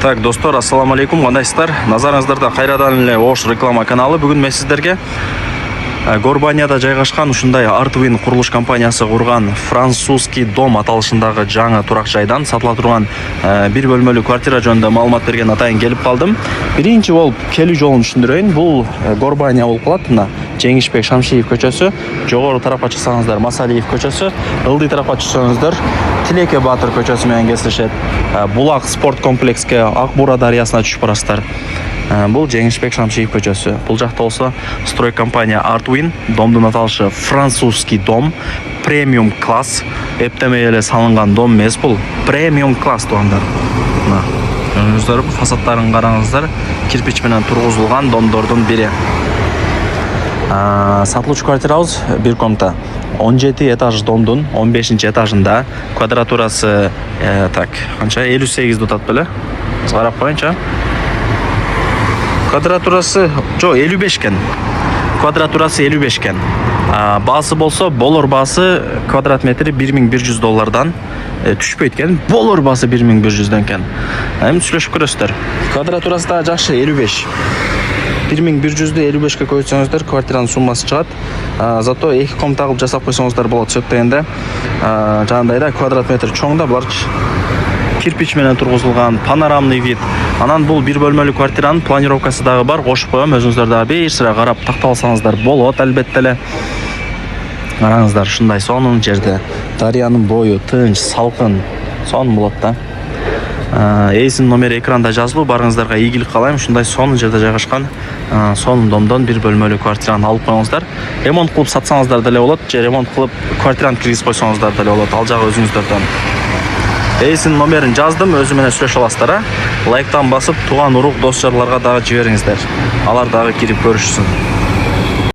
Так, достор, ассаламу алейкум, кандайсыздар? Назарыңыздарда кайрадан эле Ош реклама каналы. Бүгүн мен сиздерге Горбанияда жайгашкан ушундай Артвин курулуш компаниясы курган французский дом аталышындагы жаңы турак жайдан сатыла турган бир бөлмөлүү квартира жөнүндө маалымат берген атайын келип калдым. Биринчи болуп келүү жолун түшүндүрөйүн. Бул Горбания болуп калат. Мына Жеңишбек Шамшиев көчөсү, жогору тарапка чыксаңыздар Масалиев көчөсү, ылдый тарапка чыксаңыздар Тилеке Батыр көчөсү менен кесилишет. Булак спорт комплекске Ак Бура дарыясына түшүп барасыздар. Бул Жеңишбек Шамшиев көчөсү. Бул жакта болсо строй компания Артвин, домдун аталышы французский дом, премиум класс. Эптемей эле салынган дом эмес бул, премиум класс туугандар. Мына көрүңүздөр, фасадтарын караңыздар, кирпич менен тургузулган домдордун бири. Сатылуучу квартирабыз бир комната. 17 этаж домдун 15 этажында, квадратурасы канча 58 дутат беле? Карап коюнчу. Квадратурасы 55 кен. Квадратурасы 55 кен. Баасы болсо, болор баасы квадрат метри $1100 түшпөйт кен. Болор баасы 1100 кен. Эми сүйлөшүп көрөсүздөр. Квадратурасы да жакшы 55. 1100-ді 55-ке көйтсеңіздер, квартиранын суммасы чыгат. Зато 2 комната кылып жасап койсоңуздар болот. Сөп дегенде, жагындайда квадрат метр чоңда булар кирпич менен тургузулган, панорамный вид. Анан бул бир бөлмөлүү квартиранын планировкасы дагы бар. Кошуп коем, өзүңүздөр дагы бир сыра карап тактап алсаңыздар болот, албетте эле. Караңыздар, ушундай сонун жерде. Дарыянын бою тынч, салкын, сонун болот да. Эйсин номери экранда жазылуу, барыңыздарга ийгилик каалайм. Ушундай сонун жерде жайгашкан сонун домдон бир бөлмөлүү квартираны алып коюңуздар. Ремонт кылып сатсаңыздар деле болот, же ремонт кылып квартираны киргизип койсоңуздар деле болот. Ал жагы өзүңүздөрдөн. Эйсин номерин жаздым, өзү менен сүйлөшө аласыздар. Лайктан басып, тууган урук, дос жарларга дагы жибериңиздер. Алар дагы кирип көрүшсүн.